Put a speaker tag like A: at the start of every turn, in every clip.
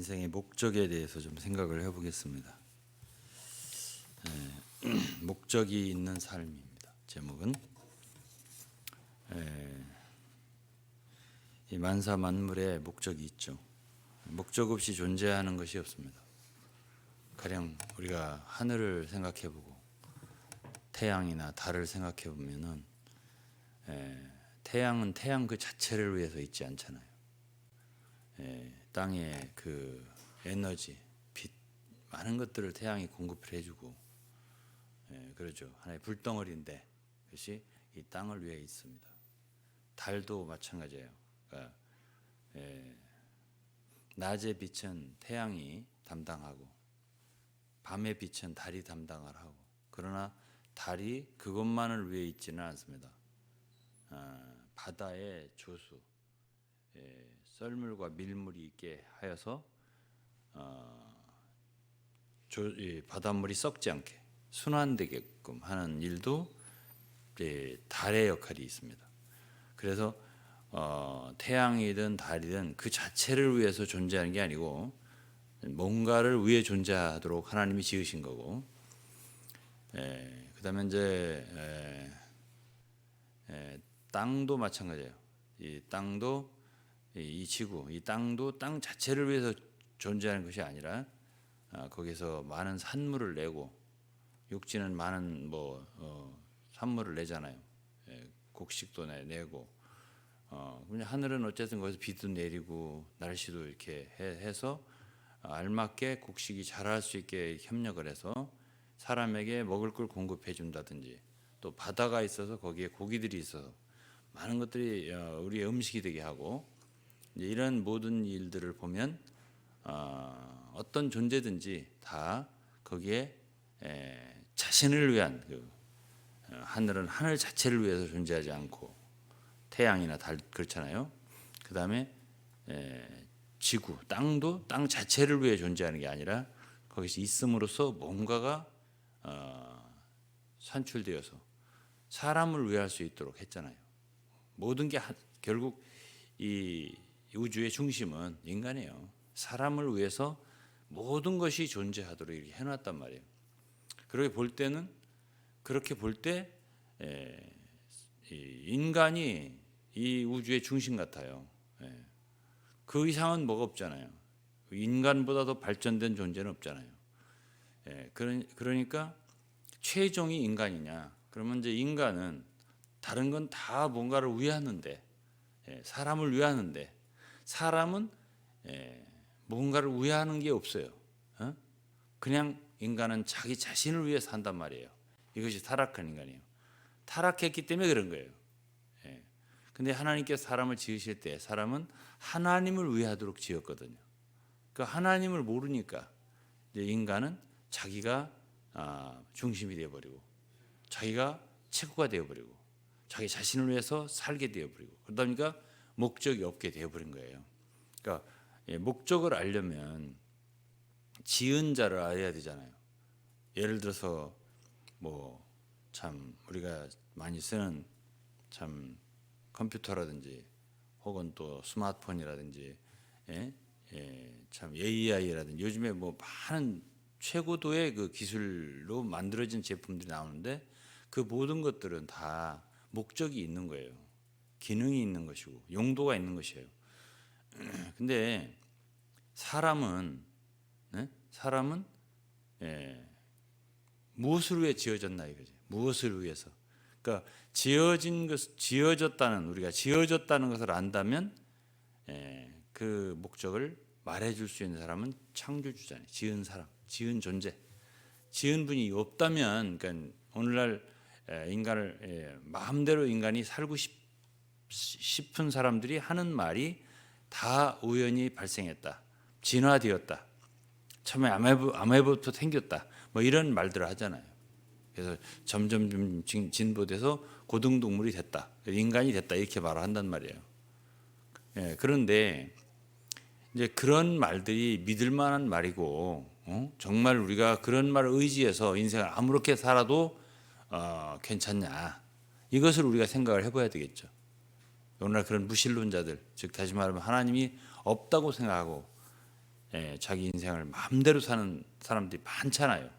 A: 인생의 목적에 대해서 좀 생각을 해보겠습니다. 목적이 있는 삶입니다. 제목은 이 만사 만물에 목적이 있죠. 목적 없이 존재하는 것이 없습니다. 가령 우리가 하늘을 생각해보고 태양이나 달을 생각해보면은 태양은 태양 그 자체를 위해서 있지 않잖아요. 땅의 그 에너지, 빛, 많은 것들을 태양이 공급을 해주고, 그렇죠. 하나의 불덩어리인데 그것이 이 땅을 위해 있습니다. 달도 마찬가지예요. 그러니까 낮의 빛은 태양이 담당하고, 밤의 빛은 달이 담당을 하고, 그러나 달이 그것만을 위해 있지는 않습니다. 바다의 조수, 썰물과 밀물이 있게 하여서 바닷물이 썩지 않게 순환되게끔 하는 일도 달의 역할이 있습니다. 그래서 태양이든 달이든 그 자체를 위해서 존재하는 게 아니고 뭔가를 위해 존재하도록 하나님이 지으신 거고, 그다음에 이제 땅도 마찬가지예요. 이 땅도, 이 지구, 이 땅도 땅 자체를 위해서 존재하는 것이 아니라 거기서 많은 산물을 내고, 육지는 많은 산물을 내잖아요. 곡식도 내고, 하늘은 어쨌든 거기서 비도 내리고 날씨도 이렇게 해서 알맞게 곡식이 자랄 수 있게 협력을 해서 사람에게 먹을 걸 공급해 준다든지, 또 바다가 있어서 거기에 고기들이 있어서 많은 것들이 우리의 음식이 되게 하고, 이런 모든 일들을 보면 어떤 존재든지 다 거기에 자신을 위한, 하늘은 하늘 자체를 위해서 존재하지 않고, 태양이나 달 그렇잖아요. 그 다음에 지구, 땅도 땅 자체를 위해 존재하는 게 아니라 거기서 있음으로써 뭔가가 산출되어서 사람을 위할 수 있도록 했잖아요. 모든 게 결국 이 우주의 중심은 인간이에요. 사람을 위해서 모든 것이 존재하도록 이렇게 해놨단 말이에요. 그렇게 볼 때 인간이 이 우주의 중심 같아요. 그 이상은 뭐가 없잖아요. 인간보다 더 발전된 존재는 없잖아요. 그러니까 최종이 인간이냐? 그러면 이제 인간은 다른 건 다 뭔가를 위하는데, 사람을 위하는데, 사람은 뭔가를 위하는 게 없어요. 그냥 인간은 자기 자신을 위해 산단 말이에요. 이것이 타락한 인간이에요. 타락했기 때문에 그런 거예요. 근데 하나님께서 사람을 지으실 때 사람은 하나님을 위하도록 지었거든요. 그 하나님을 모르니까 이제 인간은 자기가 중심이 되어버리고, 자기가 최고가 되어버리고, 자기 자신을 위해서 살게 되어버리고, 그러다 보니까 목적이 없게 되어버린 거예요. 그러니까 목적을 알려면 지은 자를 알아야 되잖아요. 예를 들어서 참 우리가 많이 쓰는 참 컴퓨터라든지 혹은 또 스마트폰이라든지 참 AI라든지 요즘에 많은 최고도의 그 기술로 만들어진 제품들이 나오는데, 그 모든 것들은 다 목적이 있는 거예요. 기능이 있는 것이고 용도가 있는 것이에요. 근데 사람은 무엇을 위해 지어졌나 이거지. 무엇을 위해서? 그러니까 우리가 지어졌다는 것을 안다면 그 목적을 말해줄 수 있는 사람은 창조주잖아요. 지은 사람, 지은 존재. 지은 분이 없다면, 그러니까 오늘날 인간을 마음대로 인간이 살고 싶은 사람들이 하는 말이 다 우연히 발생했다, 진화되었다, 처음에 아메바부터 생겼다, 이런 말들을 하잖아요. 그래서 점점 진보돼서 고등동물이 됐다, 인간이 됐다, 이렇게 말을 한단 말이에요. 그런데 이제 그런 말들이 믿을 만한 말이고, 정말 우리가 그런 말을 의지해서 인생을 아무렇게 살아도 괜찮냐, 이것을 우리가 생각을 해봐야 되겠죠. 오늘날 그런 무신론자들, 즉 다시 말하면 하나님이 없다고 생각하고 자기 인생을 마음대로 사는 사람들이 많잖아요.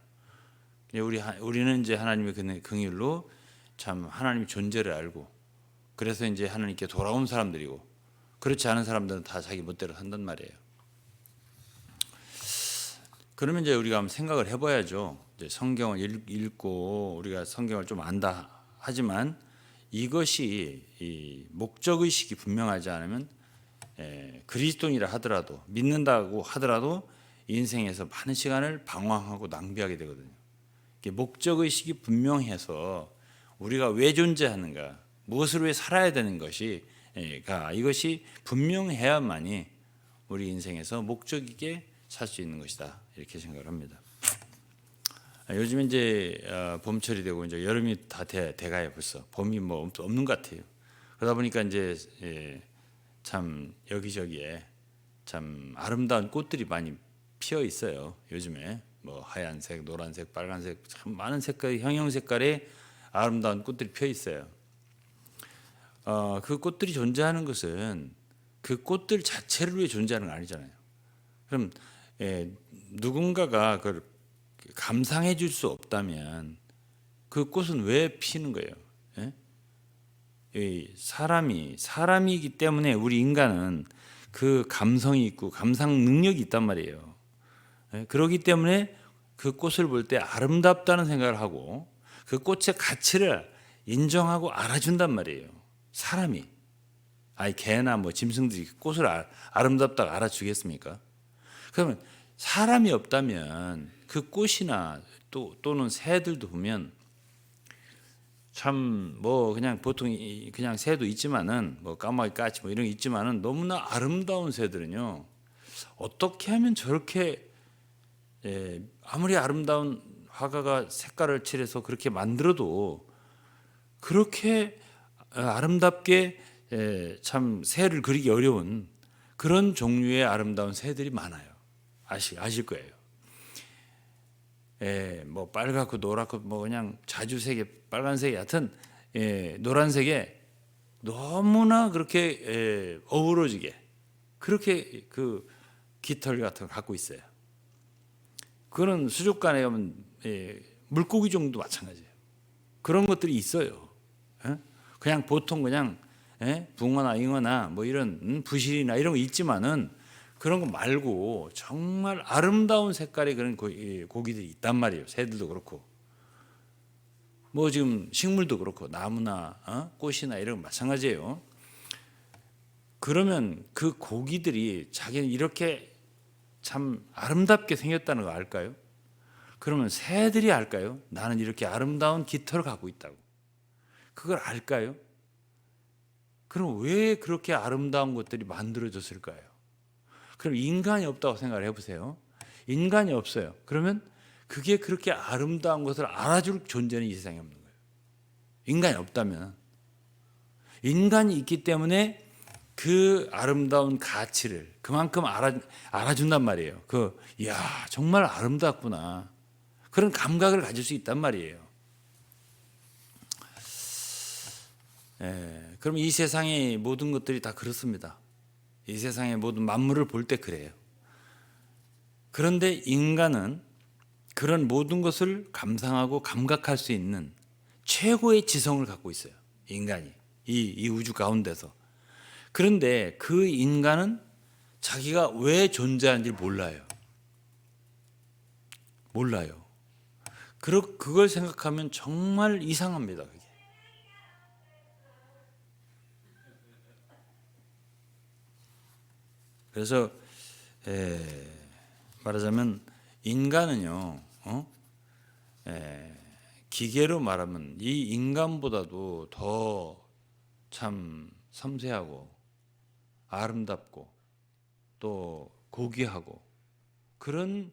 A: 우리는 이제 하나님의 긍휼로 참 하나님의 존재를 알고 그래서 이제 하나님께 돌아온 사람들이고 그렇지 않은 사람들은 다 자기 멋대로 산단 말이에요. 그러면 이제 우리가 한번 생각을 해봐야죠. 이제 성경을 읽고 우리가 성경을 좀 안다 하지만 이것이 이 목적 의식이 분명하지 않으면 그리스도인이라 하더라도 믿는다고 하더라도 인생에서 많은 시간을 방황하고 낭비하게 되거든요. 목적 의식이 분명해서 우리가 왜 존재하는가, 무엇을 위해 살아야 되는 이것이 분명해야만이 우리 인생에서 목적 있게 살 수 있는 것이다 이렇게 생각을 합니다. 요즘 이제 봄철이 되고 이제 여름이 다 돼가요. 벌써 봄이 뭐 없는 것 같아요. 그러다 보니까 이제 참 여기저기에 참 아름다운 꽃들이 많이 피어 있어요. 요즘에 뭐 하얀색, 노란색, 빨간색 참 많은 색깔, 형형 색깔의 아름다운 꽃들이 피어 있어요. 그 꽃들이 존재하는 것은 그 꽃들 자체를 위해 존재하는 건 아니잖아요. 그럼 누군가가 그걸 감상해 줄 수 없다면 그 꽃은 왜 피는 거예요? 사람이기 때문에 우리 인간은 그 감성이 있고 감상 능력이 있단 말이에요. 그렇기 때문에 그 꽃을 볼 때 아름답다는 생각을 하고 그 꽃의 가치를 인정하고 알아준단 말이에요. 사람이. 개나 뭐 짐승들이 꽃을 아름답다고 알아주겠습니까? 그러면 사람이 없다면 그 꽃이나 또는 새들도 보면 참 뭐 그냥 보통 그냥 새도 있지만은 뭐 까마귀 까치 뭐 이런 게 있지만은 너무나 아름다운 새들은요 어떻게 하면 저렇게 아무리 아름다운 화가가 색깔을 칠해서 그렇게 만들어도 그렇게 아름답게 참 새를 그리기 어려운 그런 종류의 아름다운 새들이 많아요. 아실 거예요. 뭐 빨갛고 노랗고 뭐 그냥 자주색에 빨간색에 하여튼 노란색에 너무나 그렇게 어우러지게 그렇게 그 깃털 같은 거 갖고 있어요. 그거는 수족관에 가면 물고기 정도 마찬가지예요. 그런 것들이 있어요. 그냥 보통 그냥 붕어나 잉어나 뭐 이런 부실이나 이런 거 있지만은 그런 거 말고 정말 아름다운 색깔의 그런 고기들이 있단 말이에요. 새들도 그렇고 뭐 지금 식물도 그렇고 나무나 꽃이나 이런 거 마찬가지예요. 그러면 그 고기들이 자기는 이렇게 참 아름답게 생겼다는 거 알까요? 그러면 새들이 알까요? 나는 이렇게 아름다운 깃털을 갖고 있다고. 그걸 알까요? 그럼 왜 그렇게 아름다운 것들이 만들어졌을까요? 그럼 인간이 없다고 생각을 해보세요. 인간이 없어요. 그러면 그게 그렇게 아름다운 것을 알아줄 존재는 이 세상에 없는 거예요. 인간이 없다면. 인간이 있기 때문에 그 아름다운 가치를 그만큼 알아준단 말이에요. 이야, 정말 아름답구나. 그런 감각을 가질 수 있단 말이에요. 그럼 이 세상의 모든 것들이 다 그렇습니다. 이 세상의 모든 만물을 볼 때 그래요. 그런데 인간은 그런 모든 것을 감상하고 감각할 수 있는 최고의 지성을 갖고 있어요. 인간이 이 우주 가운데서. 그런데 그 인간은 자기가 왜 존재하는지 몰라요. 그걸 생각하면 정말 이상합니다. 그게. 그래서 말하자면 인간은요, 기계로 말하면 이 인간보다도 더 참 섬세하고 아름답고 또 고귀하고 그런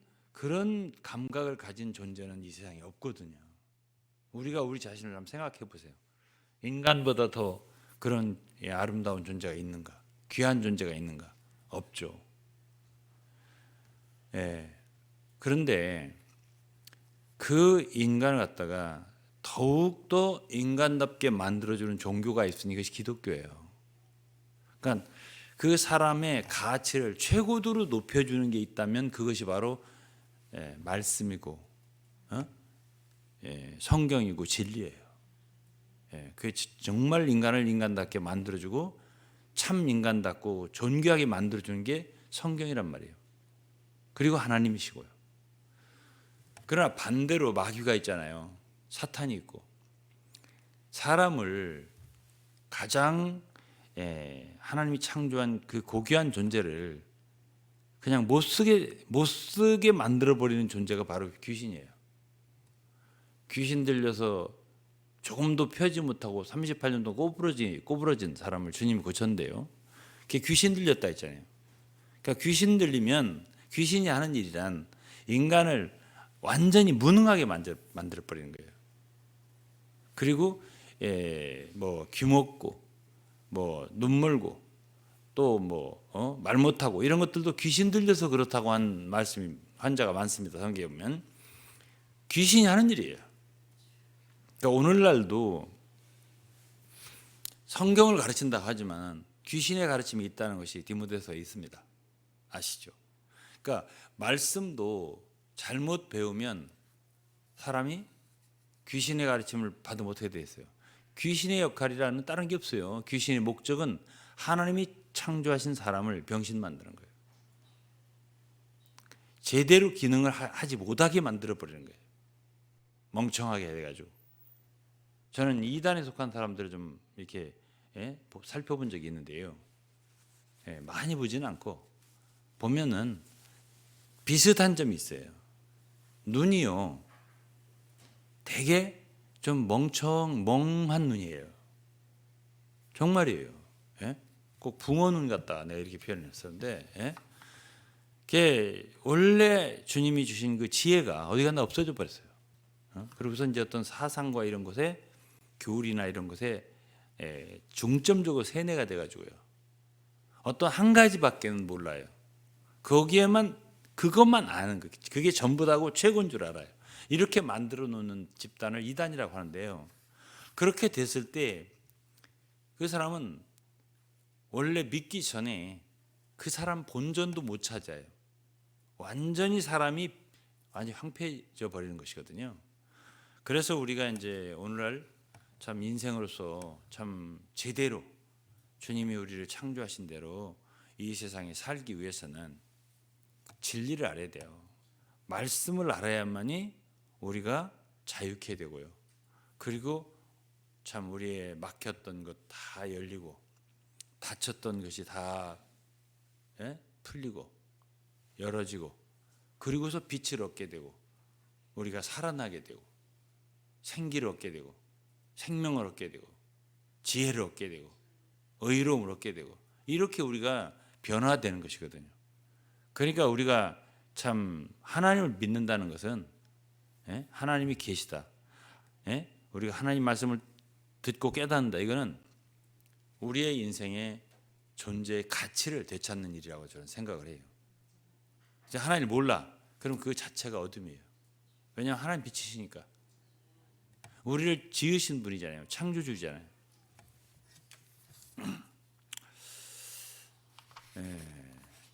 A: 감각을 가진 존재는 이 세상에 없거든요. 우리가 우리 자신을 한번 생각해 보세요. 인간보다 더 그런 아름다운 존재가 있는가? 귀한 존재가 있는가? 없죠. 그런데 그 인간을 갖다가 더욱더 인간답게 만들어주는 종교가 있으니 이것이 기독교예요. 그러니까 그 사람의 가치를 최고도로 높여주는 게 있다면 그것이 바로 말씀이고 성경이고 진리예요. 그 정말 인간을 인간답게 만들어주고 참 인간답고 존귀하게 만들어주는 게 성경이란 말이에요. 그리고 하나님이시고요. 그러나 반대로 마귀가 있잖아요. 사탄이 있고 사람을 가장 하나님이 창조한 그 고귀한 존재를 그냥 못 쓰게 만들어 버리는 존재가 바로 귀신이에요. 귀신 들려서 조금도 펴지 못하고 38년 동안 꼬부러진 사람을 주님이 고쳤는데요. 그게 귀신 들렸다 했잖아요. 그러니까 귀신 들리면 귀신이 하는 일이란 인간을 완전히 무능하게 만들어 버리는 거예요. 그리고 뭐 귀먹고 뭐 눈멀고 또 뭐 말 못하고 이런 것들도 귀신 들려서 그렇다고 한 말씀이 환자가 많습니다. 성경에 보면 귀신이 하는 일이에요. 그러니까 오늘날도 성경을 가르친다 하지만 귀신의 가르침이 있다는 것이 디모데서에 있습니다. 아시죠? 그러니까 말씀도 잘못 배우면 사람이 귀신의 가르침을 받으면 어떻게 돼 있어요? 귀신의 역할이라는 다른 게 없어요. 귀신의 목적은 하나님이 창조하신 사람을 병신 만드는 거예요. 제대로 기능을 하지 못하게 만들어 버리는 거예요. 멍청하게 해가지고. 저는 이단에 속한 사람들을 좀 이렇게 살펴본 적이 있는데요. 많이 보지는 않고 보면은 비슷한 점이 있어요. 눈이요, 되게 좀 멍한 눈이에요. 정말이에요. 꼭 붕어 눈 같다. 내가 이렇게 표현했었는데, 그게 원래 주님이 주신 그 지혜가 어디 갔나 없어져 버렸어요. 그러고서 이제 어떤 사상과 이런 것에 교훈이나 이런 것에 중점적으로 세뇌가 돼가지고요. 어떤 한 가지밖에는 몰라요. 거기에만 그것만 아는 거, 그게 전부다고 최고인 줄 알아요. 이렇게 만들어 놓는 집단을 이단이라고 하는데요. 그렇게 됐을 때 그 사람은 원래 믿기 전에 그 사람 본전도 못 찾아요. 완전히 사람이 완전히 황폐해져 버리는 것이거든요. 그래서 우리가 이제 오늘날 참 인생으로서 참 제대로 주님이 우리를 창조하신 대로 이 세상에 살기 위해서는 진리를 알아야 돼요. 말씀을 알아야만이 우리가 자유케 되고요. 그리고 참 우리의 막혔던 것 다 열리고 닫혔던 것이 다 풀리고 열어지고 그리고서 빛을 얻게 되고 우리가 살아나게 되고 생기를 얻게 되고 생명을 얻게 되고 지혜를 얻게 되고 의로움을 얻게 되고 이렇게 우리가 변화되는 것이거든요. 그러니까 우리가 참 하나님을 믿는다는 것은 하나님이 계시다. 우리가 하나님 말씀을 듣고 깨닫는다. 이거는 우리의 인생의 존재의 가치를 되찾는 일이라고 저는 생각을 해요. 이제 하나님을 몰라. 그럼 그 자체가 어둠이에요. 왜냐하면 하나님 빛이시니까. 우리를 지으신 분이잖아요. 창조주잖아요.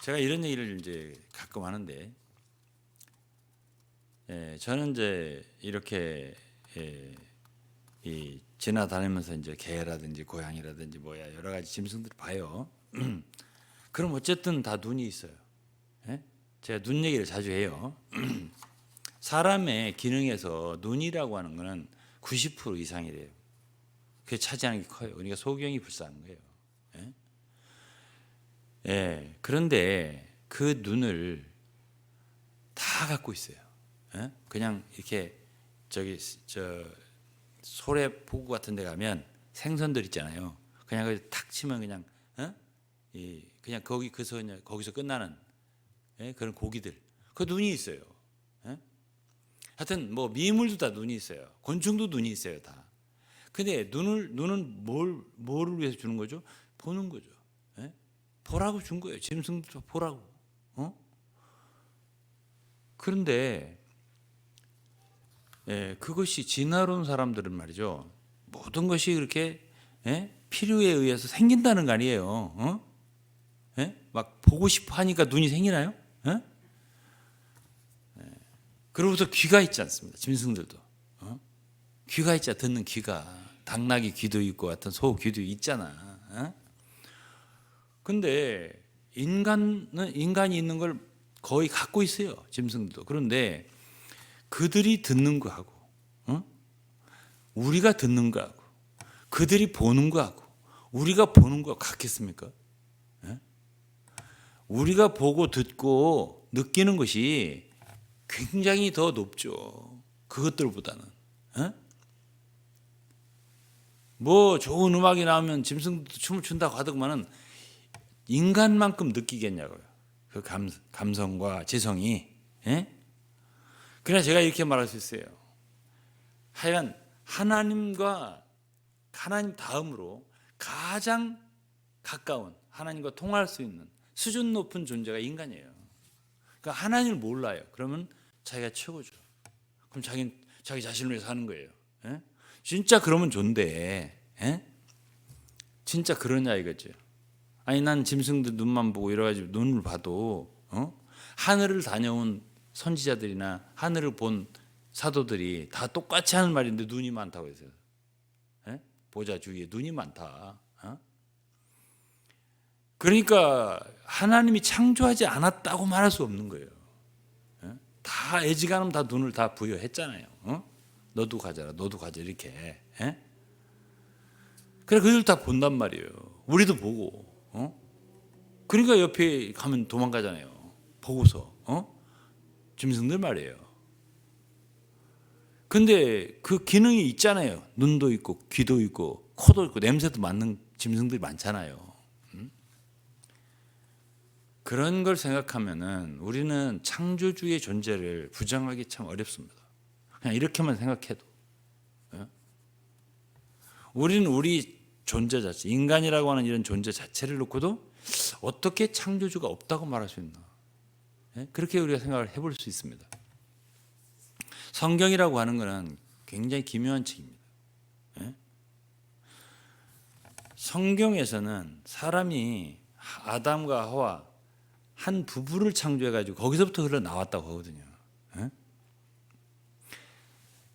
A: 제가 이런 얘기를 이제 가끔 하는데, 저는 이제 이렇게 이 지나다니면서 이제 개라든지 고양이라든지 뭐야 여러 가지 짐승들을 봐요. 그럼 어쨌든 다 눈이 있어요. 제가 눈 얘기를 자주 해요. 사람의 기능에서 눈이라고 하는 거는 90% 이상이래요. 그게 차지하는 게 커요. 그러니까 소경이 불쌍한 거예요. 그런데 그 눈을 다 갖고 있어요. 그냥 이렇게 저 소래 포구 같은 데 가면 생선들 있잖아요. 그냥 탁 치면 그냥 그냥 거기서 끝나는 그런 고기들. 그 눈이 있어요. 하여튼 뭐 미물도 다 눈이 있어요. 곤충도 눈이 있어요, 다. 근데 눈은 뭐를 위해서 주는 거죠? 보는 거죠. 보라고 준 거예요. 짐승도 보라고. 그런데 그것이 지나온 사람들은 말이죠. 모든 것이 그렇게 필요에 의해서 생긴다는 거 아니에요. 예? 막 보고 싶어 하니까 눈이 생기나요? 예? 그러고서 귀가 있지 않습니다. 짐승들도 귀가 있자, 듣는 귀가. 당나귀 귀도 있고 같은 소 귀도 있잖아. 근데 인간이 있는 걸 거의 갖고 있어요. 짐승들도. 그런데 그들이 듣는 거하고 우리가 듣는 거하고 그들이 보는 거하고 우리가 보는 거 같겠습니까? 우리가 보고 듣고 느끼는 것이 굉장히 더 높죠. 그것들보다는. 뭐 좋은 음악이 나오면 짐승도 춤을 춘다고 하더만은 인간만큼 느끼겠냐고요. 그 감성과 지성이. 그러나 제가 이렇게 말할 수 있어요. 하여간 하나님 다음으로 가장 가까운, 하나님과 통할 수 있는 수준 높은 존재가 인간이에요. 그러니까 하나님을 몰라요. 그러면 자기가 최고죠. 그럼 자기 자신을 위해서 하는 거예요. 진짜 그러면 좋은데, 진짜 그러냐 이거죠. 아니 난 짐승들 눈만 보고 이래가지고 눈을 봐도 하늘을 다녀온 선지자들이나 하늘을 본 사도들이 다 똑같이 하는 말인데 눈이 많다고 했어요. 보좌 주위에 눈이 많다. 그러니까 하나님이 창조하지 않았다고 말할 수 없는 거예요. 다 애지간하면 다 눈을 다 부여했잖아요. 너도 가져라, 너도 가져 이렇게. 그래 그들 다 본단 말이에요. 우리도 보고. 그러니까 옆에 가면 도망가잖아요. 보고서. 짐승들 말이에요. 근데 그 기능이 있잖아요. 눈도 있고 귀도 있고 코도 있고 냄새도 맡는 짐승들이 많잖아요. 그런 걸 생각하면은 우리는 창조주의 존재를 부정하기 참 어렵습니다. 그냥 이렇게만 생각해도. 우리는 우리 존재 자체, 인간이라고 하는 이런 존재 자체를 놓고도 어떻게 창조주가 없다고 말할 수 있나. 그렇게 우리가 생각을 해볼 수 있습니다. 성경이라고 하는 것은 굉장히 기묘한 책입니다. 성경에서는 사람이 아담과 하와 한 부부를 창조해가지고 거기서부터 흘러나왔다고 하거든요.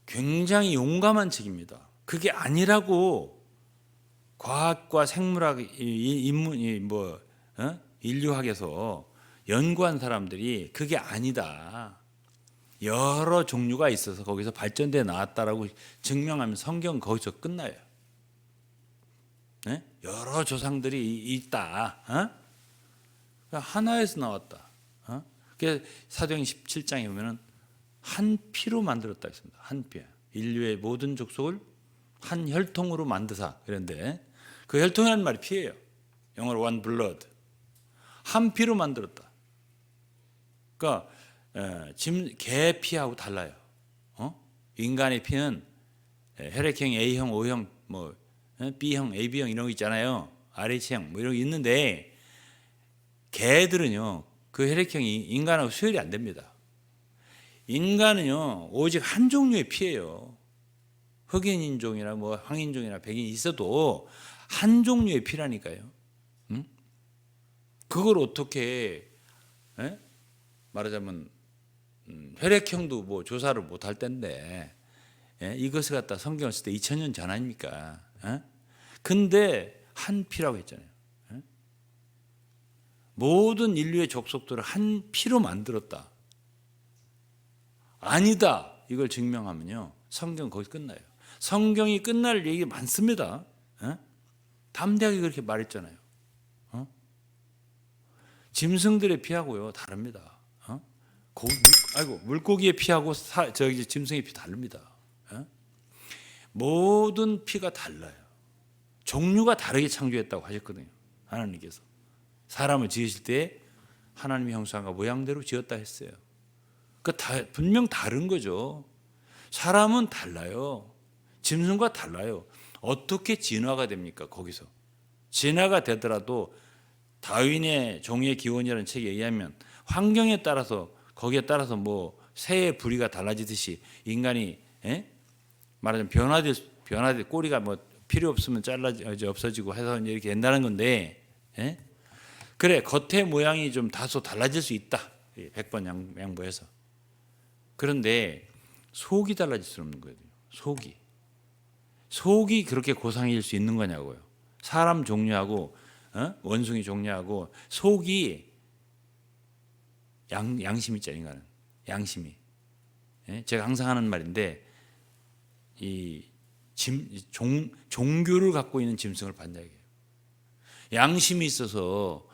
A: 굉장히 용감한 책입니다. 그게 아니라고 과학과 생물학, 인류학에서 연구한 사람들이 그게 아니다. 여러 종류가 있어서 거기서 발전돼 나왔다라고 증명하면 성경은 거기서 끝나요. 여러 조상들이 있다. 하나에서 나왔다. 그래서 사도행 17장에 보면은 한 피로 만들었다 했습니다. 한 피. 인류의 모든 족속을 한 혈통으로 만드사. 그런데 그 혈통이라는 말이 피예요. 영어로 one blood. 한 피로 만들었다. 그러니까 개 피하고 달라요. 인간의 피는 혈액형 A형, O형, 뭐 B형, AB형 이런 거 있잖아요. RH형 뭐 이런 거 있는데 개들은요 그 혈액형이 인간하고 수혈이 안 됩니다. 인간은요 오직 한 종류의 피예요. 흑인 인종이나 뭐 황인종이나 백인이 있어도 한 종류의 피라니까요. 그걸 어떻게 말하자면 혈액형도 뭐 조사를 못할 텐데 이것을 갖다 성경을 쓸 때 2000년 전 아닙니까? 근데 한 피라고 했잖아요. 모든 인류의 족속들을 한 피로 만들었다. 아니다. 이걸 증명하면요. 성경 거기 끝나요. 성경이 끝날 얘기 많습니다. 담대하게 그렇게 말했잖아요. 짐승들의 피하고요 다릅니다. 물고기의 피하고 짐승의 피 다릅니다. 모든 피가 달라요. 종류가 다르게 창조했다고 하셨거든요. 하나님께서 사람을 지으실 때 하나님의 형상과 모양대로 지었다 했어요. 분명 다른 거죠. 사람은 달라요. 짐승과 달라요. 어떻게 진화가 됩니까? 거기서 진화가 되더라도 다윈의 종의 기원이라는 책에 의하면 환경에 따라서 거기에 따라서 뭐 새의 부리가 달라지듯이 인간이 말하자면 변화될 꼬리가 뭐 필요 없으면 없어지고 해서 이렇게 된다는 건데 그래, 겉의 모양이 좀 다소 달라질 수 있다. 100번 양보해서. 그런데 속이 달라질 수 없는 거예요. 속이 그렇게 고상해질 수 있는 거냐고요. 사람 종류하고 원숭이 종류하고 속이 양심 있잖아요. 인간은 양심이. 제가 항상 하는 말인데 이 종교를 갖고 있는 짐승을 봤냐 이게요. 양심이 있어서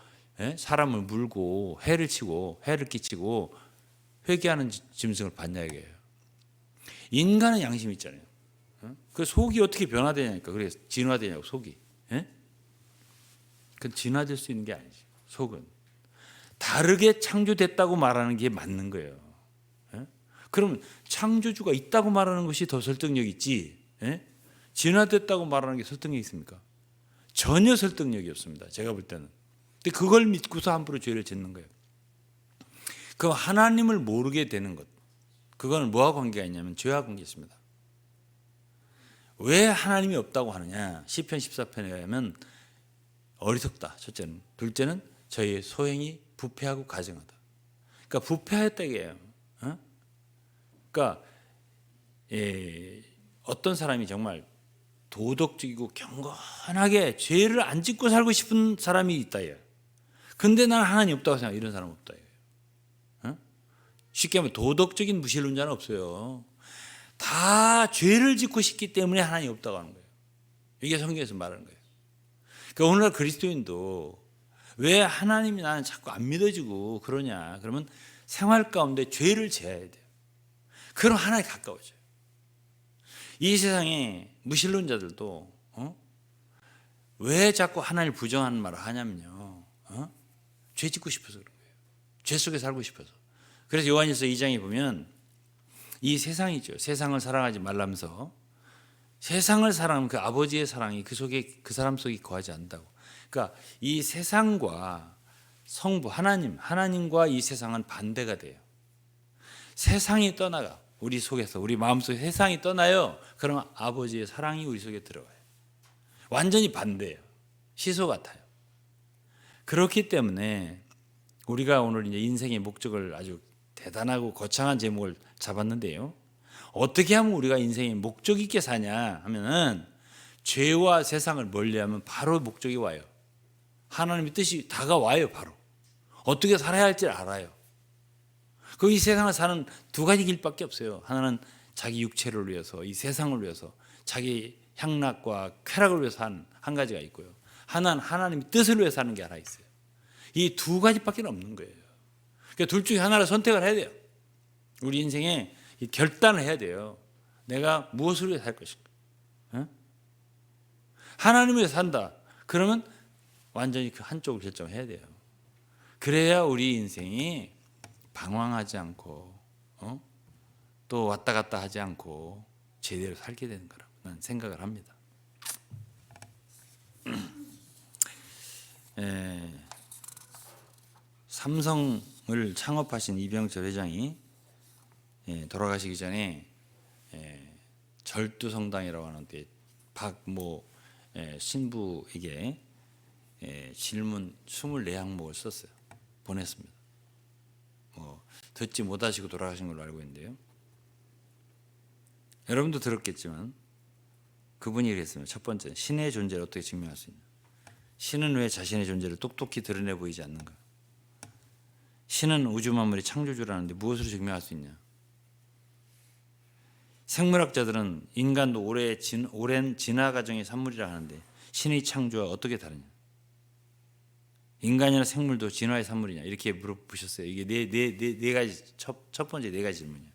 A: 사람을 물고 해를 끼치고 회개하는 짐승을 봤냐 이게요. 인간은 양심이 있잖아요. 그 속이 어떻게 변화되냐니까. 그래서 진화되냐고 속이. 그 진화될 수 있는 게 아니지. 속은 다르게 창조됐다고 말하는 게 맞는 거예요. 그러면 창조주가 있다고 말하는 것이 더 설득력 있지. 진화됐다고 말하는 게 설득력 있습니까? 전혀 설득력이 없습니다. 제가 볼 때는. 근데 그걸 믿고서 함부로 죄를 짓는 거예요. 그럼 하나님을 모르게 되는 것. 그거는 뭐와 관계가 있냐면 죄와 관계 있습니다. 왜 하나님이 없다고 하느냐? 시편 14편에 의하면 어리석다. 첫째는. 둘째는 저희의 소행이 부패하고 가증하다. 그러니까 부패했다 이게요. 그러니까 어떤 사람이 정말 도덕적이고 경건하게 죄를 안 짓고 살고 싶은 사람이 있다. 근데 나는 하나님 없다고 생각해. 이런 사람 없다. 쉽게 말하면 도덕적인 무신론자는 없어요. 다 죄를 짓고 싶기 때문에 하나님 없다고 하는 거예요. 이게 성경에서 말하는 거예요. 그러니까 오늘날 그리스도인도 왜 하나님이 나는 자꾸 안 믿어지고 그러냐. 그러면 생활 가운데 죄를 지어야 돼요. 그럼 하나님 가까워져요. 이 세상에 무신론자들도 왜 자꾸 하나님을 부정하는 말을 하냐면요. 죄 짓고 싶어서 그런 거예요. 죄 속에 살고 싶어서. 그래서 요한일서 2장에 보면 이 세상이죠. 세상을 사랑하지 말라면서 세상을 사랑하면 그 아버지의 사랑이 그 속에 그 사람 속에 거하지 않는다고. 그러니까 이 세상과 성부 하나님과 이 세상은 반대가 돼요. 세상이 떠나가 우리 속에서 우리 마음속에 세상이 떠나요. 그러면 아버지의 사랑이 우리 속에 들어가요. 완전히 반대예요. 시소 같아요. 그렇기 때문에 우리가 오늘 이제 인생의 목적을 아주 대단하고 거창한 제목을 잡았는데요. 어떻게 하면 우리가 인생의 목적 있게 사냐 하면은 죄와 세상을 멀리하면 바로 목적이 와요. 하나님의 뜻이 다가와요. 바로 어떻게 살아야 할지 알아요. 그 이 세상을 사는 두 가지 길밖에 없어요. 하나는 자기 육체를 위해서 이 세상을 위해서 자기 향락과 쾌락을 위해서 하는 한 가지가 있고요. 하나는 하나님의 뜻을 위해서 하는 게 하나 있어요. 이 두 가지밖에 없는 거예요. 그러니까 둘 중에 하나를 선택을 해야 돼요. 우리 인생에 결단을 해야 돼요. 내가 무엇을 위해 살 것인가. 하나님을 위해 산다. 그러면 완전히 그 한쪽을 결정해야 돼요. 그래야 우리 인생이 방황하지 않고 또 왔다 갔다 하지 않고 제대로 살게 되는 거라고 나는 생각을 합니다. 삼성을 창업하신 이병철 회장이 돌아가시기 전에 절두성당이라고 하는 데 박모 신부에게 질문 24항목을 썼어요. 보냈습니다. 듣지 못하시고 돌아가신 걸로 알고 있는데요. 여러분도 들었겠지만 그분이 그랬습니다. 첫 번째, 신의 존재를 어떻게 증명할 수 있냐. 신은 왜 자신의 존재를 똑똑히 드러내 보이지 않는가. 신은 우주 만물의 창조주라는데 무엇으로 증명할 수 있냐. 생물학자들은 인간도 오랜 진화 과정의 산물이라 하는데 신의 창조와 어떻게 다르냐. 인간이나 생물도 진화의 산물이냐 이렇게 물어보셨어요. 이게 네 가지 첫 번째 네 가지 질문이에요.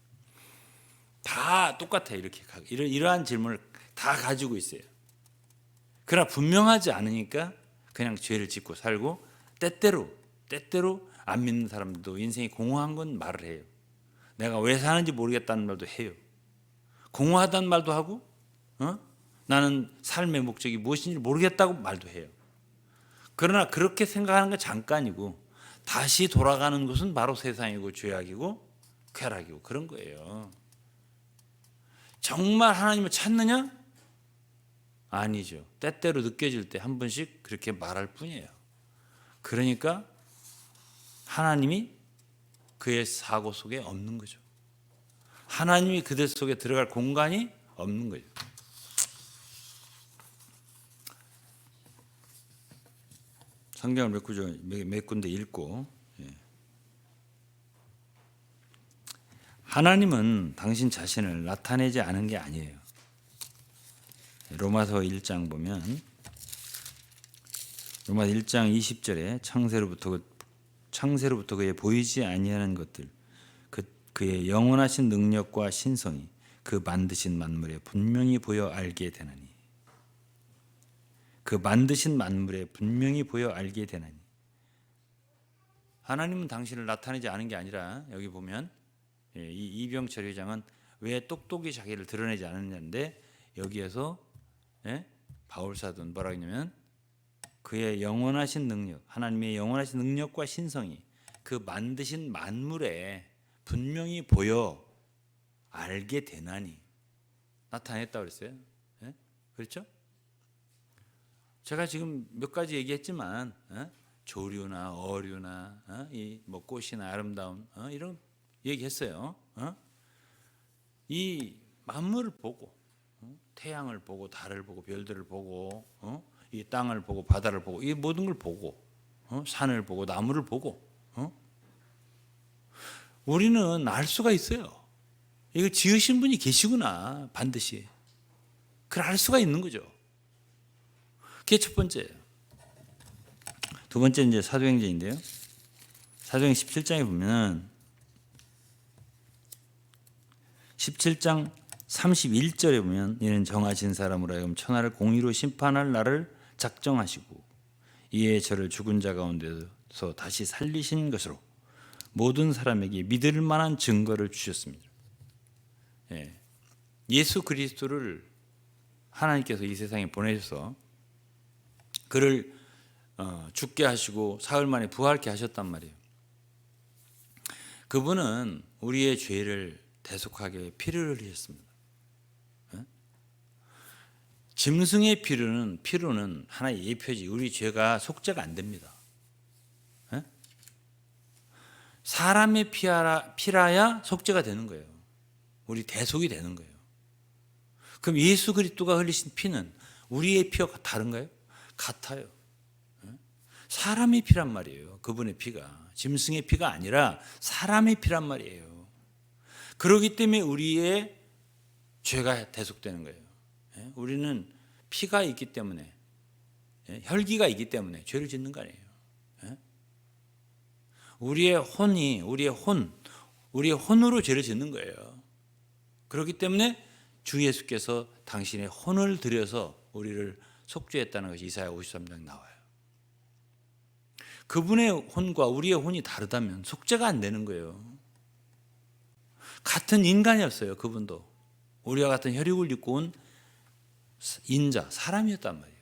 A: 다 똑같아요. 이러한 질문을 다 가지고 있어요. 그러나 분명하지 않으니까 그냥 죄를 짓고 살고 때때로 안 믿는 사람들도 인생이 공허한 건 말을 해요. 내가 왜 사는지 모르겠다는 말도 해요. 공허하다는 말도 하고 나는 삶의 목적이 무엇인지 모르겠다고 말도 해요. 그러나 그렇게 생각하는 건 잠깐이고 다시 돌아가는 것은 바로 세상이고 죄악이고 쾌락이고 그런 거예요. 정말 하나님을 찾느냐? 아니죠. 때때로 느껴질 때 한 번씩 그렇게 말할 뿐이에요. 그러니까 하나님이 그의 사고 속에 없는 거죠. 하나님이 그들 속에 들어갈 공간이 없는 거죠. 성경을 몇 군데 읽고, 하나님은 당신 자신을 나타내지 않은 게 아니에요. 로마서 1장 보면, 로마서 1장 20절에 창세로부터 그의 보이지 아니하는 것들, 그의 영원하신 능력과 신성이 그 만드신 만물에 분명히 보여 알게 되나니. 그 만드신 만물에 분명히 보여 알게 되나니. 하나님은 당신을 나타내지 않은 게 아니라, 여기 보면 이 이병철 회장은 왜 똑똑히 자기를 드러내지 않았냐는데, 여기에서 바울 사도는 뭐라고 했냐면, 그의 영원하신 능력, 하나님의 영원하신 능력과 신성이 그 만드신 만물에 분명히 보여 알게 되나니. 나타냈다고 그랬어요. 그렇죠? 제가 지금 몇 가지 얘기했지만, 조류나 어류나 이 뭐 꽃이나 아름다움 이런 얘기했어요. 이 만물을 보고, 태양을 보고, 달을 보고, 별들을 보고, 이 땅을 보고, 바다를 보고, 이 모든 걸 보고, 산을 보고, 나무를 보고, 우리는 알 수가 있어요. 이거 지으신 분이 계시구나, 반드시. 그걸 알 수가 있는 거죠. 그게 첫 번째예요. 두 번째 이제 사도행전인데요. 사도행 17장에 보면 17장 31절에 보면, 이는 정하신 사람으로 하여금 천하를 공의로 심판할 날을 작정하시고 이에 저를 죽은 자 가운데서 다시 살리신 것으로 모든 사람에게 믿을 만한 증거를 주셨습니다. 예수 그리스도를 하나님께서 이 세상에 보내셔서 그를 죽게 하시고 사흘 만에 부활케 하셨단 말이에요. 그분은 우리의 죄를 대속하게 피를 흘리셨습니다. 짐승의 피로는 하나의 예표지, 우리 죄가 속죄가 안 됩니다. 사람의 피라야 속죄가 되는 거예요. 우리 대속이 되는 거예요. 그럼 예수 그리스도가 흘리신 피는 우리의 피와 다른가요? 같아요. 사람의 피란 말이에요. 그분의 피가 짐승의 피가 아니라 사람의 피란 말이에요. 그렇기 때문에 우리의 죄가 대속되는 거예요. 우리는 피가 있기 때문에, 혈기가 있기 때문에 죄를 짓는 거 아니에요. 우리의 혼으로 죄를 짓는 거예요. 그렇기 때문에 주 예수께서 당신의 혼을 들여서 우리를 속죄했다는 것이 이사야 53장 나와요. 그분의 혼과 우리의 혼이 다르다면 속죄가 안 되는 거예요. 같은 인간이었어요. 그분도 우리와 같은 혈육을 입고 온 인자, 사람이었단 말이에요.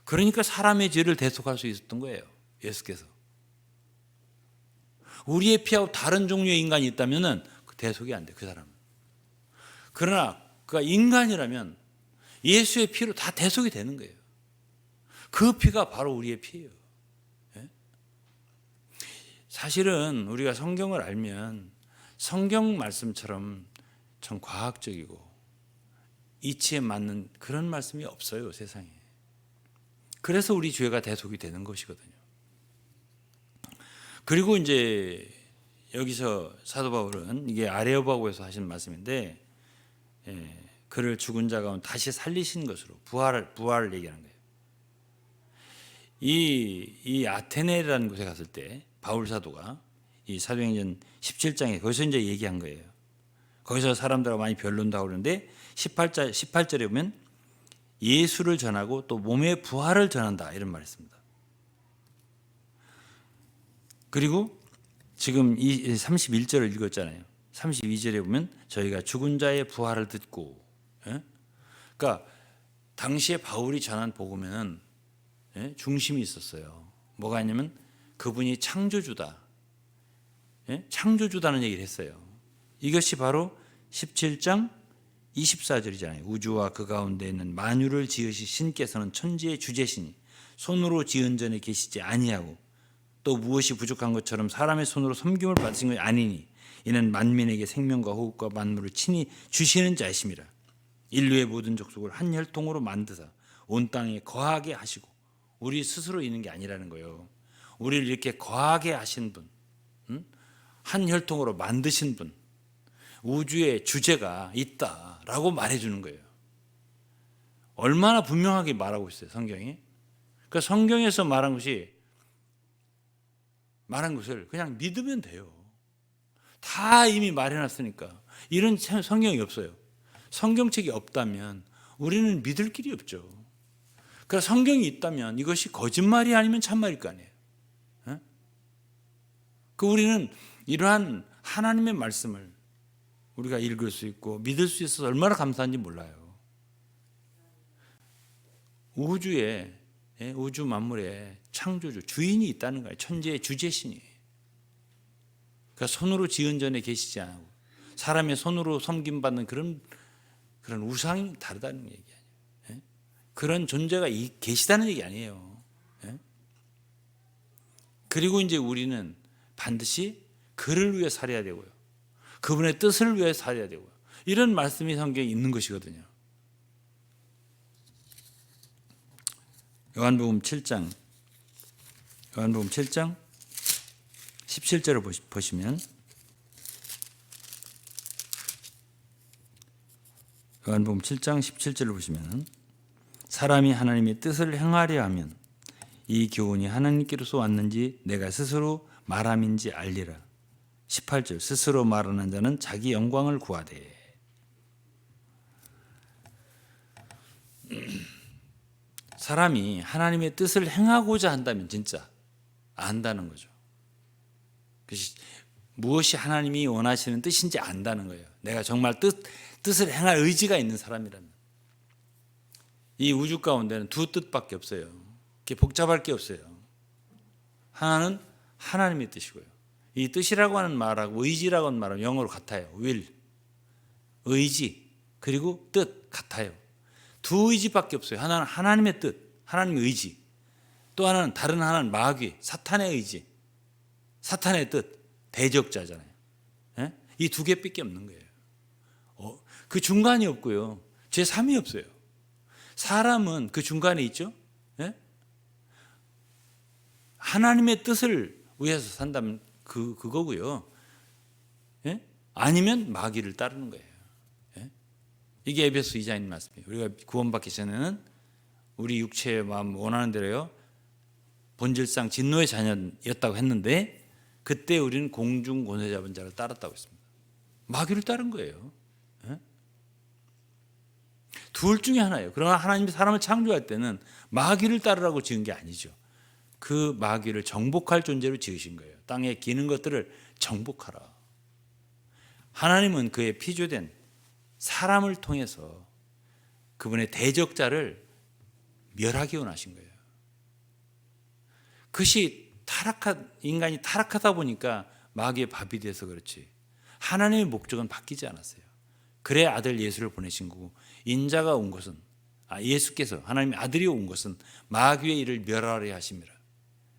A: 그러니까 사람의 죄를 대속할 수 있었던 거예요. 예수께서. 우리의 피하고 다른 종류의 인간이 있다면 대속이 안 돼, 그 사람은. 그러나 그가 인간이라면 예수의 피로 다 대속이 되는 거예요. 그 피가 바로 우리의 피예요. 사실은 우리가 성경을 알면 성경 말씀처럼 참 과학적이고 이치에 맞는 그런 말씀이 없어요, 세상에. 그래서 우리 죄가 대속이 되는 것이거든요. 그리고 이제 여기서 사도 바울은 이게 아레오바고에서 하신 말씀인데, 그를 죽은 자 가운데 다시 살리신 것으로 부활을 얘기하는 거예요. 이 아테네라는 곳에 갔을 때 바울 사도가 이 사도행전 17장에 거기서 이제 얘기한 거예요. 거기서 사람들하고 많이 변론도 하고 그러는데 18절에 보면 예수를 전하고 또 몸의 부활을 전한다 이런 말을 했습니다. 그리고 지금 이 31절을 읽었잖아요. 32절에 보면 저희가 죽은 자의 부활을 듣고, 그러니까 당시에 바울이 전한 복음에는 중심이 있었어요. 뭐가 있냐면 그분이 창조주다. 창조주다는 얘기를 했어요. 이것이 바로 17장 24절이잖아요. 우주와 그 가운데 있는 만유를 지으신 신께서는 천지의 주제시니 손으로 지은 전에 계시지 아니하고 또 무엇이 부족한 것처럼 사람의 손으로 섬김을 받으신 것이 아니니 이는 만민에게 생명과 호흡과 만물을 친히 주시는 자이심이라. 인류의 모든 족속을 한 혈통으로 만드사 온 땅에 거하게 하시고, 우리 스스로 있는 게 아니라는 거예요. 우리를 이렇게 거하게 하신 분, 한 혈통으로 만드신 분, 우주에 주제가 있다라고 말해주는 거예요. 얼마나 분명하게 말하고 있어요, 성경이. 그러니까 성경에서 말한 것을 그냥 믿으면 돼요. 다 이미 말해놨으니까. 이런 성경이 없어요. 성경책이 없다면 우리는 믿을 길이 없죠. 그러니까 성경이 있다면 이것이 거짓말이 아니면 참말일 거 아니에요. 그 우리는 이러한 하나님의 말씀을 우리가 읽을 수 있고 믿을 수 있어서 얼마나 감사한지 몰라요. 우주 만물의 창조주, 주인이 있다는 거예요. 천지의 주제신이. 그러니까 손으로 지은 전에 계시지 않고 사람의 손으로 섬김받는 그런 우상이 다르다는 얘기 아니에요. 그런 존재가 계시다는 얘기 아니에요. 그리고 이제 우리는 반드시 그를 위해 살아야 되고요. 그분의 뜻을 위해 살아야 되고요. 이런 말씀이 성경에 있는 것이거든요. 요한복음 7장 17절을 보시면, 요한복음 7장 17절을 보시면, 사람이 하나님의 뜻을 행하려 하면 이 교훈이 하나님께로서 왔는지 내가 스스로 말함인지 알리라. 18절, 스스로 말하는 자는 자기 영광을 구하되. 사람이 하나님의 뜻을 행하고자 한다면 진짜 안다는 거죠. 무엇이 하나님이 원하시는 뜻인지 안다는 거예요. 내가 정말 뜻을 행할 의지가 있는 사람이라면. 이 우주 가운데는 두 뜻밖에 없어요. 그게 복잡할 게 없어요. 하나는 하나님의 뜻이고요. 이 뜻이라고 하는 말하고 의지라고 하는 말은 영어로 같아요. will, 의지, 그리고 뜻 같아요. 두 의지밖에 없어요. 하나는 하나님의 뜻, 하나님의 의지. 또 하나는 다른 하나는 마귀, 사탄의 의지, 사탄의 뜻, 대적자잖아요. 이 두 개밖에 없는 거예요. 그 중간이 없고요. 제3이 없어요. 사람은 그 중간에 있죠. 하나님의 뜻을 위해서 산다면 그거고요. 아니면 마귀를 따르는 거예요. 이게 에베소 2장인 말씀이에요. 우리가 구원받기 전에는 우리 육체의 마음 원하는 대로요, 본질상 진노의 자녀였다고 했는데 그때 우리는 공중 권세 잡은 자를 따랐다고 했습니다. 마귀를 따른 거예요. 둘 중에 하나예요. 그러나 하나님이 사람을 창조할 때는 마귀를 따르라고 지은 게 아니죠. 그 마귀를 정복할 존재로 지으신 거예요. 땅에 기는 것들을 정복하라. 하나님은 그의 피조된 사람을 통해서 그분의 대적자를 멸하기 원하신 거예요. 그것이 인간이 타락하다 보니까 마귀의 밥이 돼서 그렇지, 하나님의 목적은 바뀌지 않았어요. 그래 아들 예수를 보내신 거고, 인자가 온 것은, 예수께서, 하나님의 아들이 온 것은 마귀의 일을 멸하려 하심이라.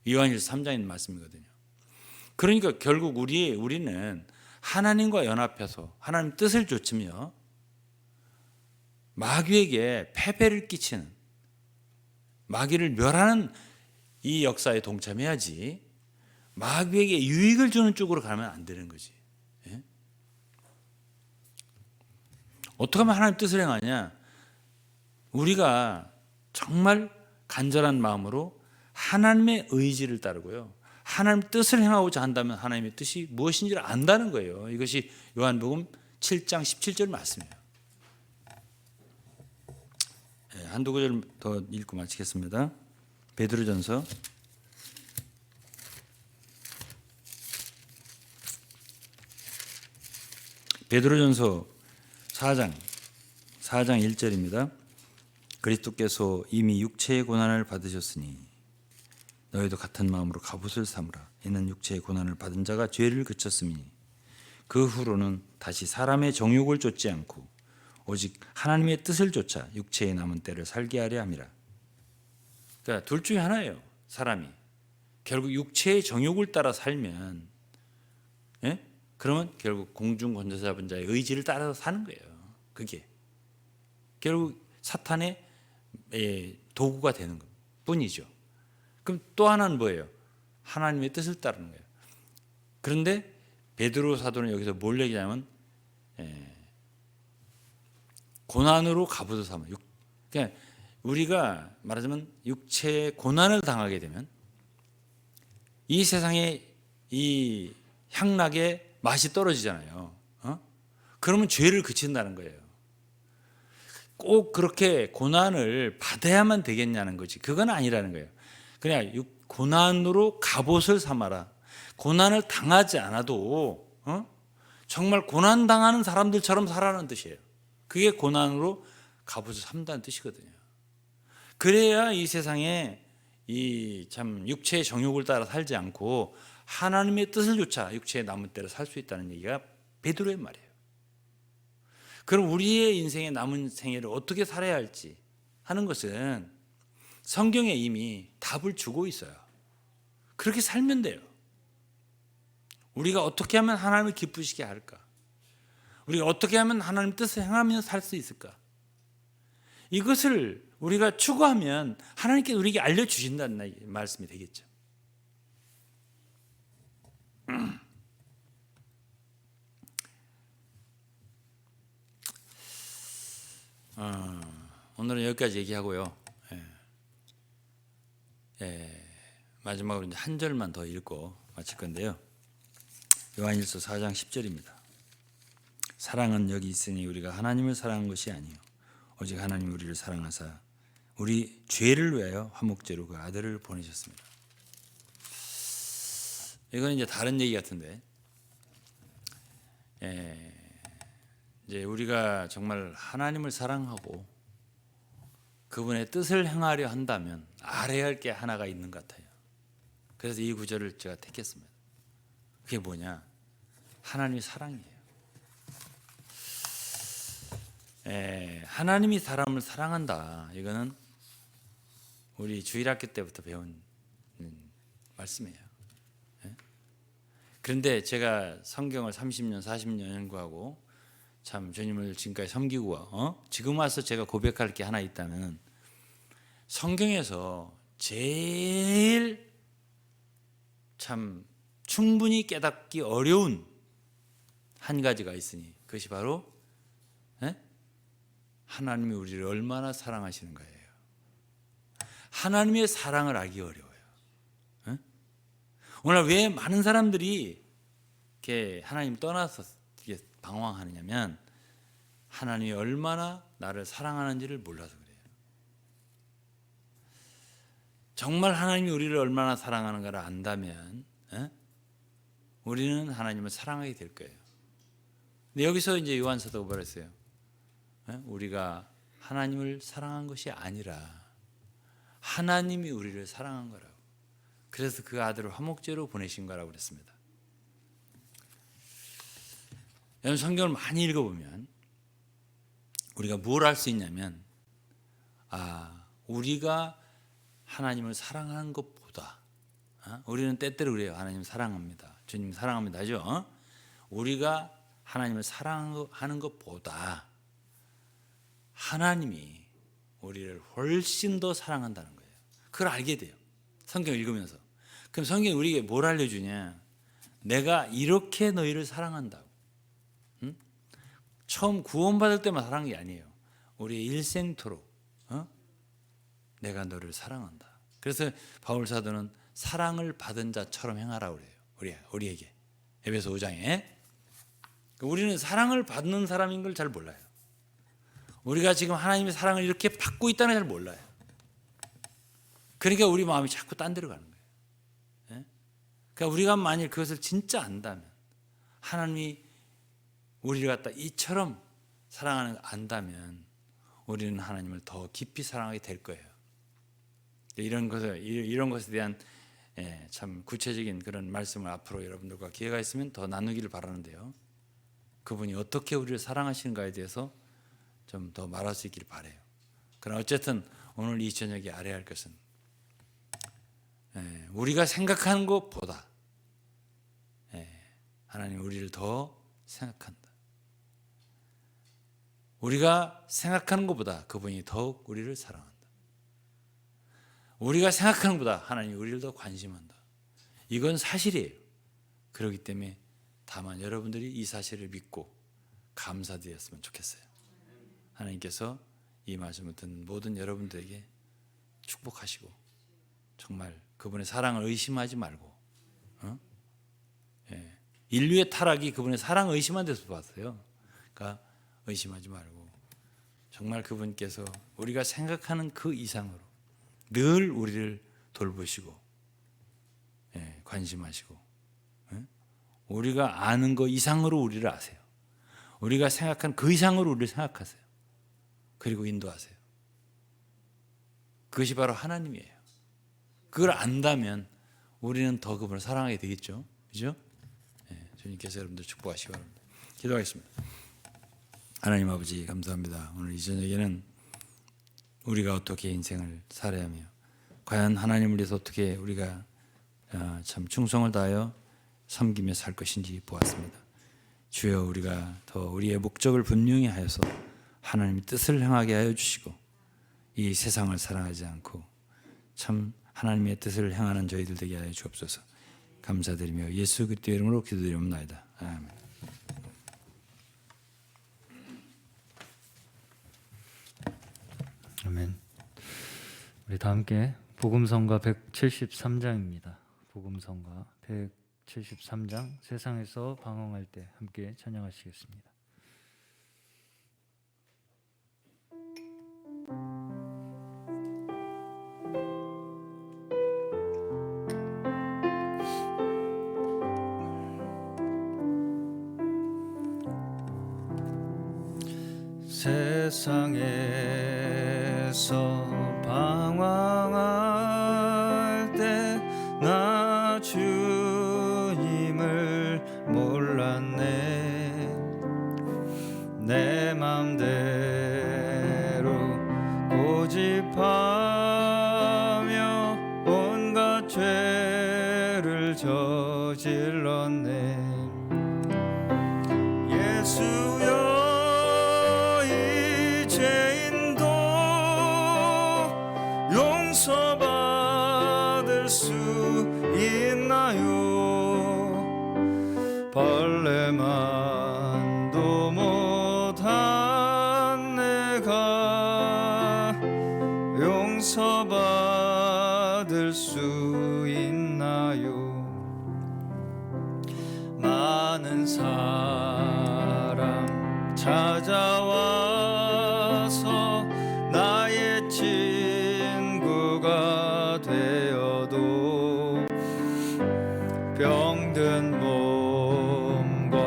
A: 요한일서 3장인 말씀이거든요. 그러니까 결국 우리는 하나님과 연합해서 하나님 뜻을 좇으며 마귀에게 패배를 끼치는, 마귀를 멸하는 이 역사에 동참해야지 마귀에게 유익을 주는 쪽으로 가면 안 되는 거지. 어떻게 하면 하나님 뜻을 행하냐? 우리가 정말 간절한 마음으로 하나님의 의지를 따르고요, 하나님 뜻을 행하고자 한다면 하나님의 뜻이 무엇인지를 안다는 거예요. 이것이 요한복음 7장 17절 말씀이에요. 한두 구절 더 읽고 마치겠습니다. 베드로전서 4장 1절입니다. 그리스도께서 이미 육체의 고난을 받으셨으니 너희도 같은 마음으로 갑옷을 삼으라. 이는 육체의 고난을 받은 자가 죄를 그쳤음이니 그 후로는 다시 사람의 정욕을 좇지 않고 오직 하나님의 뜻을 좇아 육체에 남은 때를 살게 하려 함이라. 그러니까 둘 중에 하나예요. 사람이 결국 육체의 정욕을 따라 살면, 예? 그러면 결국 공중 권세 잡은 자의 의지를 따라서 사는 거예요. 그게 결국 사탄의 도구가 되는 것 뿐이죠. 그럼 또 하나는 뭐예요? 하나님의 뜻을 따르는 거예요. 그런데 베드로 사도는 여기서 뭘 얘기하냐면 고난으로 갑옷을 삼아. 그러니까 우리가 말하자면 육체의 고난을 당하게 되면 이 세상의 이 향락의 맛이 떨어지잖아요. 그러면 죄를 그친다는 거예요. 꼭 그렇게 고난을 받아야만 되겠냐는 거지. 그건 아니라는 거예요. 그냥 고난으로 갑옷을 삼아라. 고난을 당하지 않아도 정말 고난 당하는 사람들처럼 살아라는 뜻이에요. 그게 고난으로 갑옷을 삼다는 뜻이거든요. 그래야 이 세상에 이 참 육체의 정욕을 따라 살지 않고 하나님의 뜻을 쫓아 육체의 남은 대로 살 수 있다는 얘기가 베드로의 말이에요. 그럼 우리의 인생의 남은 생애를 어떻게 살아야 할지 하는 것은 성경에 이미 답을 주고 있어요. 그렇게 살면 돼요. 우리가 어떻게 하면 하나님을 기쁘시게 할까? 우리가 어떻게 하면 하나님 뜻을 행하며 살 수 있을까? 이것을 우리가 추구하면 하나님께서 우리에게 알려주신다는 말씀이 되겠죠. 오늘은 여기까지 얘기하고요. 마지막으로 이제 한 절만 더 읽고 마칠 건데요. 요한일서 4장 10절입니다. 사랑은 여기 있으니 우리가 하나님을 사랑한 것이 아니요 오직 하나님 우리를 사랑하사 우리 죄를 위하여 화목제로 그 아들을 보내셨습니다. 이건 이제 다른 얘기 같은데, 이제 우리가 정말 하나님을 사랑하고 그분의 뜻을 행하려 한다면 알아야 할 게 하나가 있는 것 같아요. 그래서 이 구절을 제가 택했습니다. 그게 뭐냐? 하나님의 사랑이에요. 하나님이 사람을 사랑한다. 이거는 우리 주일학교 때부터 배운 말씀이에요. 그런데 제가 성경을 30년, 40년 연구하고 참 주님을 지금까지 섬기고 지금 와서 제가 고백할 게 하나 있다면 성경에서 제일 참 충분히 깨닫기 어려운 한 가지가 있으니 그것이 바로 하나님이 우리를 얼마나 사랑하시는 거예요. 하나님의 사랑을 알기 어려워요. 오늘 왜 많은 사람들이 이렇게 하나님 떠나서 이렇게 방황하느냐면 하나님이 얼마나 나를 사랑하는지를 몰라서 그래요. 정말 하나님이 우리를 얼마나 사랑하는가를 안다면 우리는 하나님을 사랑하게 될 거예요. 근데 여기서 이제 요한사도가 말했어요. 우리가 하나님을 사랑한 것이 아니라 하나님이 우리를 사랑한 거라고. 그래서 그 아들을 화목제로 보내신 거라고 그랬습니다. 여러분 성경을 많이 읽어보면 우리가 뭘 알 수 있냐면 우리가 하나님을 사랑하는 것보다 우리는 때때로 그래요. 하나님 사랑합니다. 주님 사랑합니다 하죠. 우리가 하나님을 사랑하는 것보다 하나님이 우리를 훨씬 더 사랑한다는 거예요. 그걸 알게 돼요. 성경을 읽으면서. 그럼 성경이 우리에게 뭘 알려주냐? 내가 이렇게 너희를 사랑한다고. 처음 구원받을 때만 사랑한 게 아니에요. 우리의 일생토록 내가 너를 사랑한다. 그래서 바울 사도는 사랑을 받은 자처럼 행하라고 그래요. 우리에게. 에베소 5장에. 우리는 사랑을 받는 사람인 걸 잘 몰라요. 우리가 지금 하나님의 사랑을 이렇게 받고 있다는 걸 잘 몰라요. 그러니까 우리 마음이 자꾸 딴 데로 가는 거예요. 그러니까 우리가 만일 그것을 진짜 안다면 하나님이 우리를 갖다 이처럼 사랑하는 걸 안다면 우리는 하나님을 더 깊이 사랑하게 될 거예요. 이런 것에 대한 참 구체적인 그런 말씀을 앞으로 여러분들과 기회가 있으면 더 나누기를 바라는데요. 그분이 어떻게 우리를 사랑하시는가에 대해서 좀 더 말할 수 있기를 바라요. 그러나 어쨌든 오늘 이 저녁에 알아야 할 것은 우리가 생각하는 것보다 하나님 우리를 더 생각한다. 우리가 생각하는 것보다 그분이 더욱 우리를 사랑한다. 우리가 생각하는 것보다 하나님이 우리를 더 관심한다. 이건 사실이에요. 그렇기 때문에 다만 여러분들이 이 사실을 믿고 감사드렸으면 좋겠어요. 하나님께서 이 말씀을 듣는 모든 여러분들에게 축복하시고 정말 그분의 사랑을 의심하지 말고 인류의 타락이 그분의 사랑을 의심한 데서 봤어요. 그러니까 의심하지 말고 정말 그분께서 우리가 생각하는 그 이상으로 늘 우리를 돌보시고 관심하시고 우리가 아는 것 이상으로 우리를 아세요. 우리가 생각한 그 이상으로 우리를 생각하세요. 그리고 인도하세요. 그것이 바로 하나님이에요. 그걸 안다면 우리는 더 그분을 사랑하게 되겠죠. 그죠? 주님께서 여러분들 축복하시기 바랍니다. 기도하겠습니다. 하나님 아버지 감사합니다. 오늘 이 저녁에는 우리가 어떻게 인생을 살아야 하며 과연 하나님을 위해서 어떻게 우리가 참 충성을 다하여 섬기며 살 것인지 보았습니다. 주여 우리가 더 우리의 목적을 분명히 하여서 하나님의 뜻을 행하게 하여 주시고 이 세상을 사랑하지 않고 참 하나님의 뜻을 행하는 저희들 되게 하여 주옵소서. 감사드리며 예수 그리스도의 이름으로 기도드리옵나이다. 아멘.
B: 아멘. 우리 다 함께 복음성가 173장입니다. 복음성가 173장 세상에서 방황할 때 함께 찬양하시겠습니다. 세상에서 방황할 때 나 주님을 몰랐네. 내 맘대로 고집하며 온갖 죄를 저질렀네. 예수여 용서받을 수 있나요? 벌레만도 못한 내가 용서받을 수 있나요? 많은 사람 찾아와서 나의 친구가 되어도 병든 몸과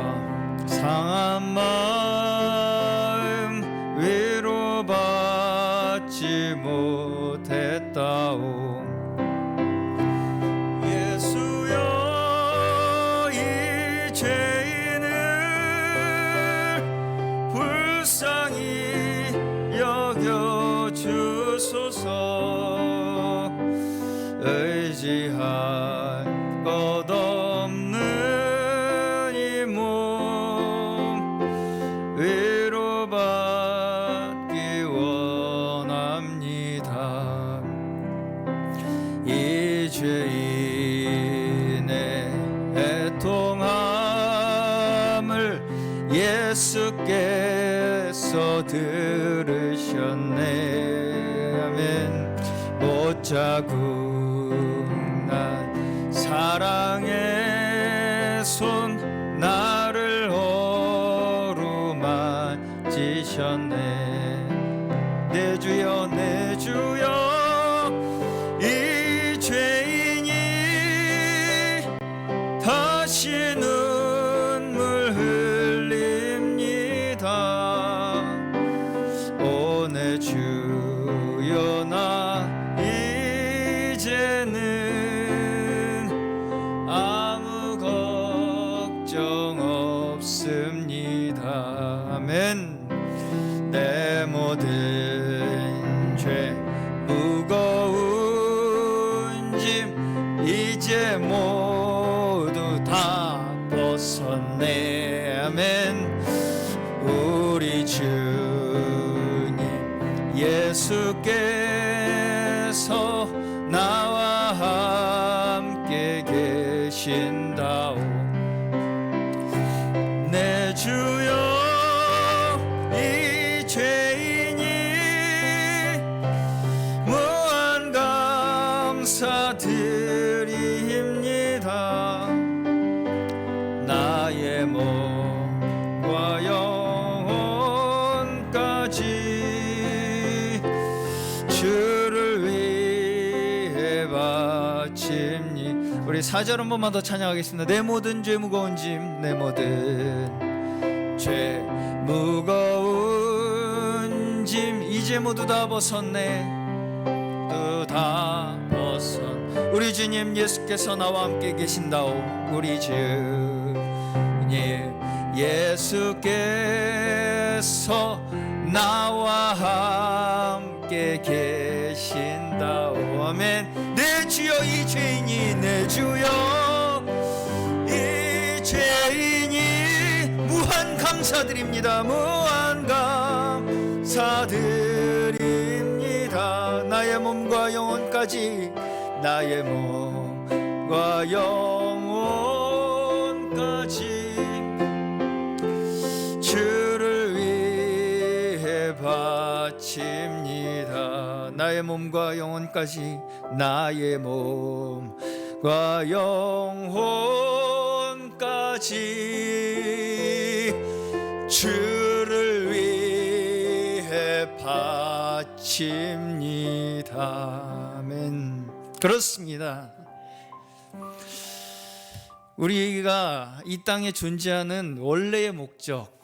B: 상한 마음 위로받지 못했다오. 예수여 이 죄인을 불쌍히 여겨주소서. 의지할 것 없는 이 몸 위로받기 원합니다. 이 죄인의 애통함을 예수께서 들으셨네. 아멘. 못 자고 사랑의 손 나를 어루만지셨네. 내 주여 내 주여 이 죄인이 다시 눈물 흘립니다. 오 내 주여 나 이제는 아무 걱정 없습니다. 아멘. 내 모든 죄 무거운 짐 아멘. 우리 주님 예수께서 나와 함께 계신다오. 내 주여 이 죄인이 무한 감사드립니다. 나의 몸과 영혼까지 주를 위해 바칩니. 우리 4절 한 번만 더 찬양하겠습니다. 내 모든 죄 무거운 짐, 내 모든 죄 무거운 짐 이제 모두 다 벗었네. 모두 다 벗었. 우리 주님 예수께서 나와 함께 계신다오. 우리 주님 예수께서 나와 함께 계신다오. 아멘. 내 주여 이 죄인이, 내 주여 이 죄인이 무한 감사드립니다. 무한 감사드립니다. 나의 몸과 영혼까지, 나의 몸과 영혼까지 주를 위해 바칩니다. 나의 몸과 영혼까지, 나의 몸과 영혼까지 주를 위해 바칩니다. 아멘. 그렇습니다. 우리가 이 땅에 존재하는 원래의 목적,